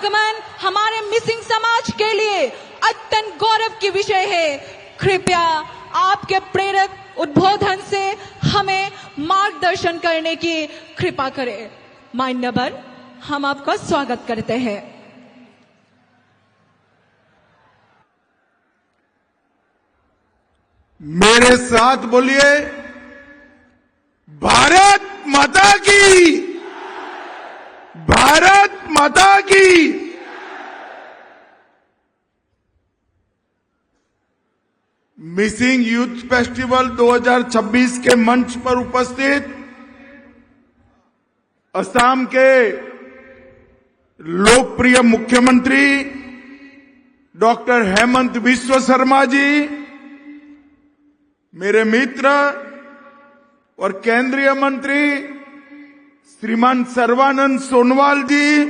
आगमन हमारे मिसिंग समाज के लिए अत्यंत गौरव की विषय है। कृपया आपके प्रेरक उद्बोधन से हमें मार्गदर्शन करने की कृपा करें। मान्यवर, हम आपका स्वागत करते हैं। मेरे साथ बोलिए, भारत माता की, भारत माता की। मिसिंग यूथ फेस्टिवल 2026 के मंच पर उपस्थित असम के लोकप्रिय मुख्यमंत्री डॉक्टर हेमंत बिस्वा शर्मा जी, मेरे मित्र और केंद्रीय मंत्री श्रीमान सर्बानंद सोनोवाल जी,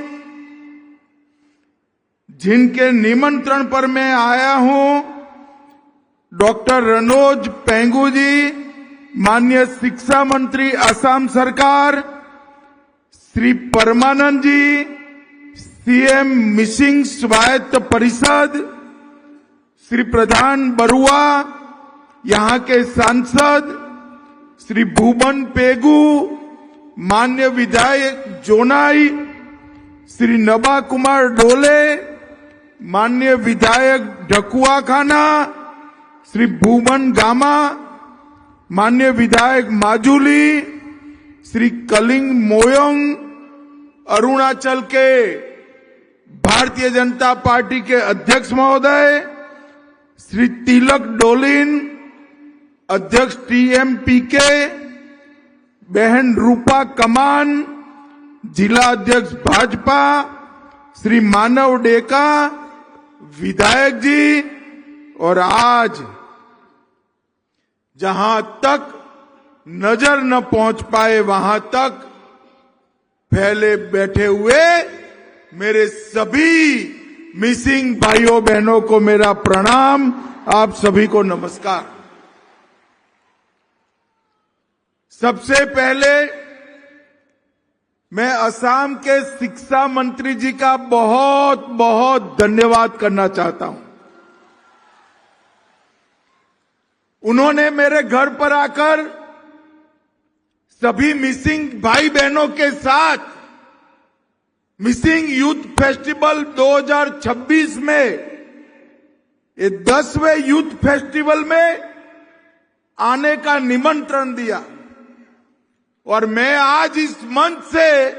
जिनके निमंत्रण पर मैं आया हूं, डॉक्टर रनोज पेंगू जी, माननीय शिक्षा मंत्री असम सरकार, श्री परमानंद जी, सीएम मिसिंग स्वायत्त परिषद, श्री प्रधान बरुआ, यहां के सांसद श्री भूबन पेगू, मान्य विधायक जोनाई, श्री नबा कुमार डोले, मान्य विधायक ढकुआ खाना, श्री भूबन गामा, मान्य विधायक माजुली, श्री कलिंग मोयोंग, अरुणाचल के भारतीय जनता पार्टी के अध्यक्ष महोदय, श्री तिलक डोलिन, अध्यक्ष टीएमपीके, बहन रूपा कमान, जिला अध्यक्ष भाजपा, श्री मानव डेका, विधायक जी, और आज जहां तक नजर न पहुंच पाए वहां तक फैले बैठे हुए मेरे सभी मिसिंग भाइयों बहनों को मेरा प्रणाम, आप सभी को नमस्कार। सबसे पहले मैं असम के शिक्षा मंत्री जी का बहुत बहुत धन्यवाद करना चाहता हूं। उन्होंने मेरे घर पर आकर सभी मिसिंग भाई बहनों के साथ मिसिंग यूथ फेस्टिवल 2026 में, ये 10वें यूथ फेस्टिवल में आने का निमंत्रण दिया। और मैं आज इस मंच से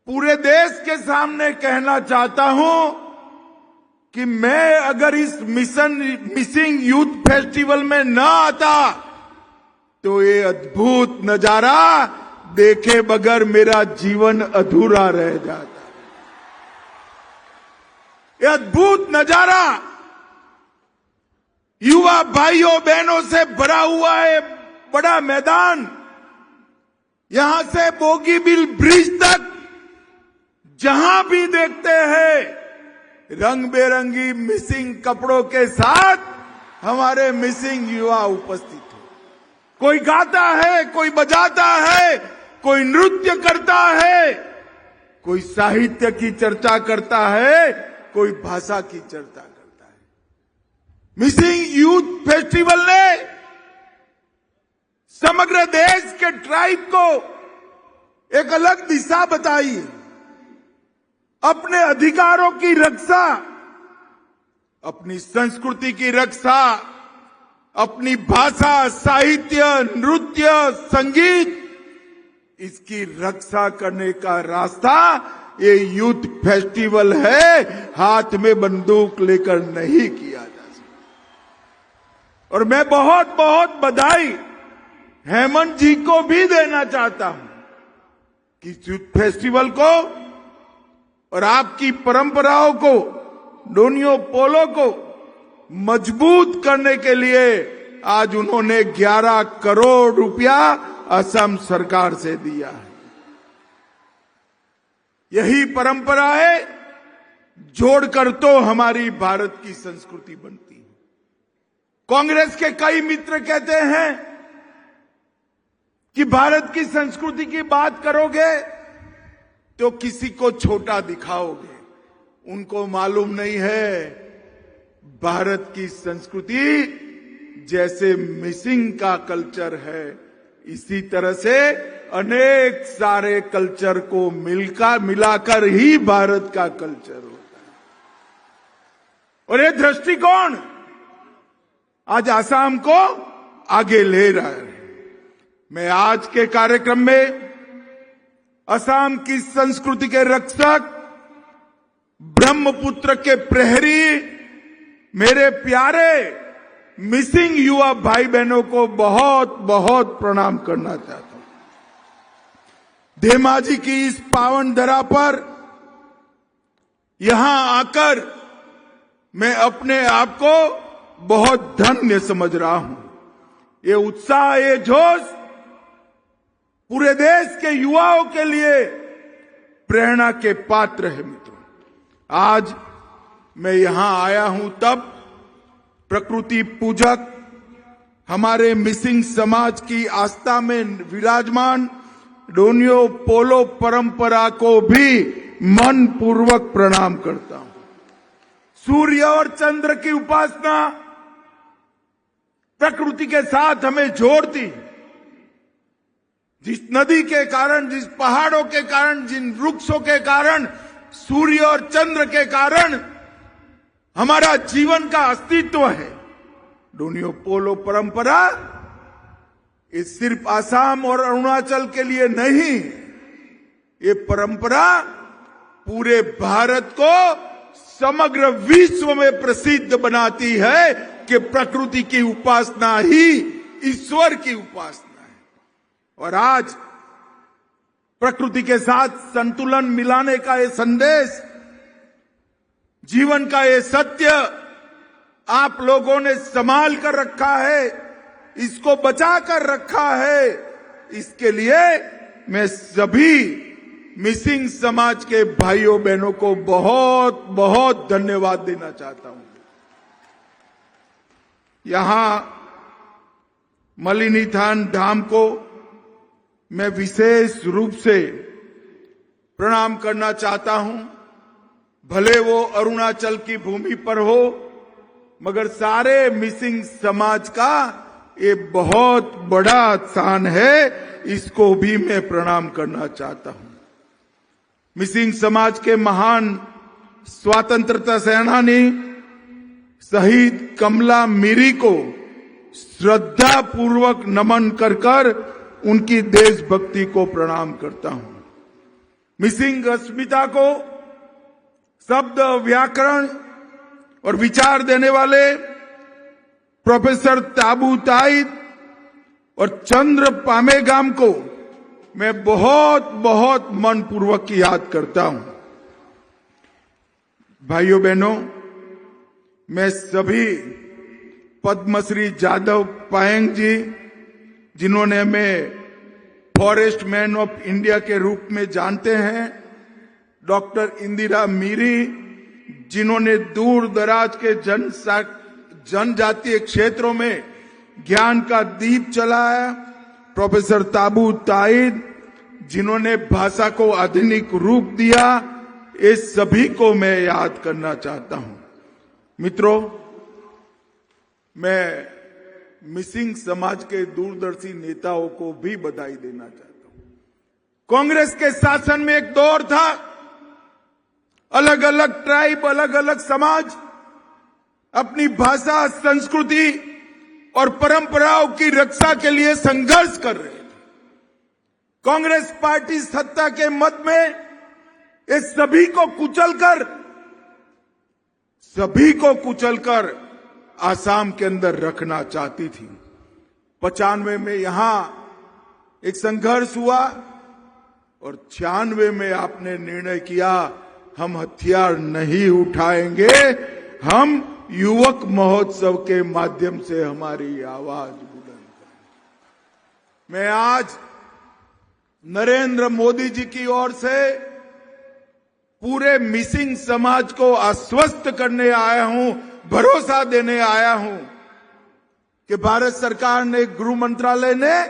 पूरे देश के सामने कहना चाहता हूं कि मैं अगर इस मिसिंग यूथ फेस्टिवल में न आता तो ये अद्भुत नजारा देखे बगैर मेरा जीवन अधूरा रह जाता। ये अद्भुत नजारा युवा भाइयों बहनों से भरा हुआ है, बड़ा मैदान, यहां से बोगीबिल ब्रिज तक जहां भी देखते हैं रंग बेरंगी मिसिंग कपड़ों के साथ हमारे मिसिंग युवा उपस्थित हैं। कोई गाता है, कोई बजाता है, कोई नृत्य करता है, कोई साहित्य की चर्चा करता है, कोई भाषा की चर्चा करता है। मिसिंग यूथ फेस्टिवल ने समग्र देश के ट्राइब को एक अलग दिशा बताई। अपने अधिकारों की रक्षा, अपनी संस्कृति की रक्षा, अपनी भाषा, साहित्य, नृत्य, संगीत, इसकी रक्षा करने का रास्ता ये यूथ फेस्टिवल है। हाथ में बंदूक लेकर नहीं किया जा सकता। और मैं बहुत बहुत बधाई हेमंत जी को भी देना चाहता हूं कि यूथ फेस्टिवल को और आपकी परंपराओं को, डोनियो पोलो को मजबूत करने के लिए आज उन्होंने 11 करोड़ रुपया असम सरकार से दिया है। यही परंपराएं जोड़कर तो हमारी भारत की संस्कृति बनती है। कांग्रेस के कई मित्र कहते हैं कि भारत की संस्कृति की बात करोगे तो किसी को छोटा दिखाओगे। उनको मालूम नहीं है भारत की संस्कृति जैसे मिसिंग का कल्चर है, इसी तरह से अनेक सारे कल्चर को मिलाकर ही भारत का कल्चर होता है। और ये दृष्टिकोण आज आसाम को आगे ले रहा है। मैं आज के कार्यक्रम में असम की संस्कृति के रक्षक, ब्रह्मपुत्र के प्रहरी, मेरे प्यारे मिसिंग युवा भाई बहनों को बहुत बहुत प्रणाम करना चाहता हूं। धेमाजी की इस पावन धरा पर यहां आकर मैं अपने आप को बहुत धन्य समझ रहा हूं। ये उत्साह, ये जोश पूरे देश के युवाओं के लिए प्रेरणा के पात्र है। मित्रों, आज मैं यहां आया हूं तब प्रकृति पूजक हमारे मिसिंग समाज की आस्था में विराजमान डोनियो पोलो परंपरा को भी मन पूर्वक प्रणाम करता हूं। सूर्य और चंद्र की उपासना प्रकृति के साथ हमें जोड़ती। जिस नदी के कारण, जिस पहाड़ों के कारण, जिन वृक्षों के कारण, सूर्य और चंद्र के कारण हमारा जीवन का अस्तित्व है। डोनियो पोलो परंपरा ये सिर्फ आसाम और अरुणाचल के लिए नहीं, ये परंपरा पूरे भारत को समग्र विश्व में प्रसिद्ध बनाती है कि प्रकृति की उपासना ही ईश्वर की उपासना है। और आज प्रकृति के साथ संतुलन मिलाने का ये संदेश, जीवन का ये सत्य आप लोगों ने संभाल कर रखा है, इसको बचा कर रखा है। इसके लिए मैं सभी मिसिंग समाज के भाइयों बहनों को बहुत बहुत धन्यवाद देना चाहता हूं। यहां मलिनीथान धाम को मैं विशेष रूप से प्रणाम करना चाहता हूं। भले वो अरुणाचल की भूमि पर हो, मगर सारे मिसिंग समाज का ये बहुत बड़ा स्थान है, इसको भी मैं प्रणाम करना चाहता हूं। मिसिंग समाज के महान स्वतंत्रता सेनानी शहीद कमला मीरी को श्रद्धा पूर्वक नमन कर उनकी देशभक्ति को प्रणाम करता हूं। मिसिंग अस्मिता को शब्द, व्याकरण और विचार देने वाले प्रोफेसर ताबू ताइद और चंद्र पामेगाम को मैं बहुत बहुत मनपूर्वक याद करता हूं। भाइयों बहनों, मैं सभी पद्मश्री जादव पायेंग जी, जिन्होंने हमें फॉरेस्ट मैन ऑफ इंडिया के रूप में जानते हैं, डॉक्टर इंदिरा मीरी, जिन्होंने दूर दराज के जनजातीय क्षेत्रों में ज्ञान का दीप जलाया, प्रोफेसर ताबू ताइद, जिन्होंने भाषा को आधुनिक रूप दिया, ये सभी को मैं याद करना चाहता हूं। मित्रों, मैं मिसिंग समाज के दूरदर्शी नेताओं को भी बधाई देना चाहता हूं। कांग्रेस के शासन में एक दौर था, अलग अलग ट्राइब, अलग अलग समाज अपनी भाषा, संस्कृति और परंपराओं की रक्षा के लिए संघर्ष कर रहे थे। कांग्रेस पार्टी सत्ता के मद में ये सभी को कुचलकर आसाम के अंदर रखना चाहती थी। 95 में यहां एक संघर्ष हुआ और 96 में आपने निर्णय किया, हम हथियार नहीं उठाएंगे, हम युवक महोत्सव के माध्यम से हमारी आवाज बुलंद करेंगे। मैं आज नरेंद्र मोदी जी की ओर से पूरे मिसिंग समाज को आश्वस्त करने आया हूं, भरोसा देने आया हूं कि भारत सरकार ने, गृह मंत्रालय ने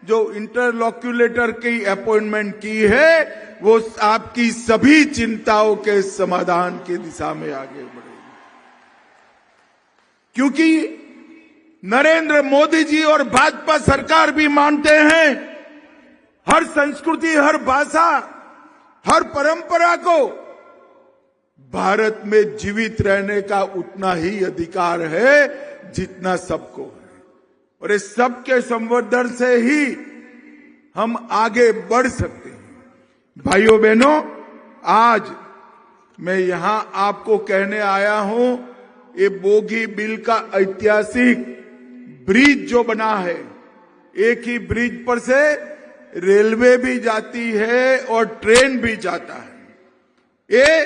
जो इंटरलॉक्यूलेटर की अपॉइंटमेंट की है वो आपकी सभी चिंताओं के समाधान की दिशा में आगे बढ़ेगी, क्योंकि नरेंद्र मोदी जी और भाजपा सरकार भी मानते हैं हर संस्कृति, हर भाषा, हर परंपरा को भारत में जीवित रहने का उतना ही अधिकार है जितना सबको है, और इस सबके संवर्धन से ही हम आगे बढ़ सकते हैं। भाइयों बहनों, आज मैं यहां आपको कहने आया हूं, ये बोगी बिल का ऐतिहासिक ब्रिज जो बना है, एक ही ब्रिज पर से रेलवे भी जाती है और ट्रेन भी जाता है। ये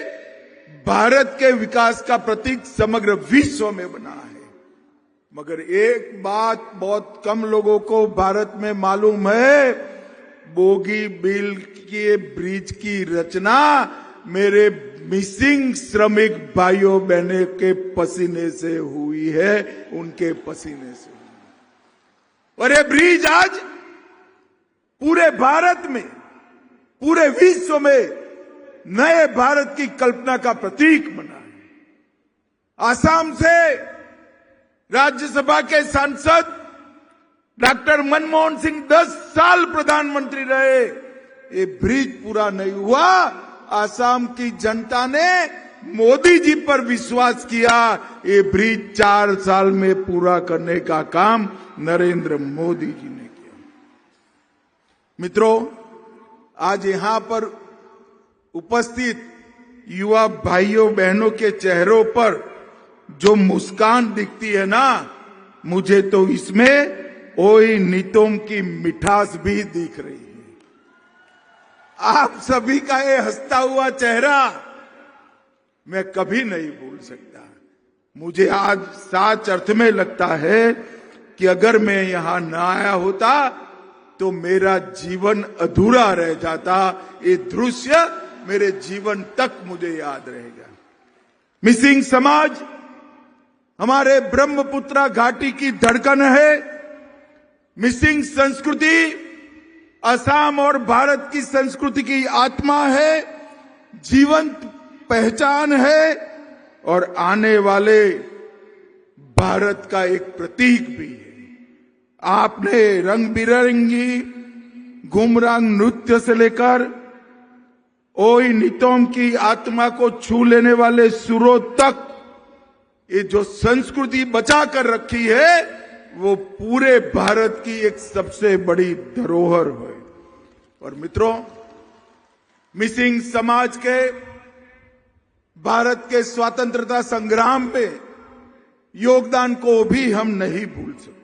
भारत के विकास का प्रतीक समग्र विश्व में बना है। मगर एक बात बहुत कम लोगों को भारत में मालूम है, बोगी बिल के ब्रिज की रचना मेरे मिसिंग श्रमिक भाइयों बहनों के पसीने से हुई है, उनके पसीने से हुई। और ये ब्रिज आज पूरे भारत में, पूरे विश्व में नए भारत की कल्पना का प्रतीक बना है। आसाम से राज्यसभा के सांसद डॉक्टर मनमोहन सिंह 10 साल प्रधानमंत्री रहे, ये ब्रिज पूरा नहीं हुआ। आसाम की जनता ने मोदी जी पर विश्वास किया, ये ब्रिज 4 साल में पूरा करने का काम नरेंद्र मोदी जी ने किया। मित्रों, आज यहां पर उपस्थित युवा भाइयों बहनों के चेहरों पर जो मुस्कान दिखती है ना, मुझे तो इसमें ओई नितोम की मिठास भी दिख रही है। आप सभी का ये हंसता हुआ चेहरा मैं कभी नहीं भूल सकता। मुझे आज सच अर्थ में लगता है कि अगर मैं यहां ना आया होता तो मेरा जीवन अधूरा रह जाता। ये दृश्य मेरे जीवन तक मुझे याद रहेगा। मिसिंग समाज हमारे ब्रह्मपुत्रा घाटी की धड़कन है। मिसिंग संस्कृति असम और भारत की संस्कृति की आत्मा है, जीवंत पहचान है और आने वाले भारत का एक प्रतीक भी है। आपने रंग बिरंगी गुमरांग नृत्य से लेकर ओई नितोम की आत्मा को छू लेने वाले सुरों तक ये जो संस्कृति बचा कर रखी है वो पूरे भारत की एक सबसे बड़ी धरोहर है। और मित्रों, मिसिंग समाज के भारत के स्वतंत्रता संग्राम में योगदान को भी हम नहीं भूल सकते।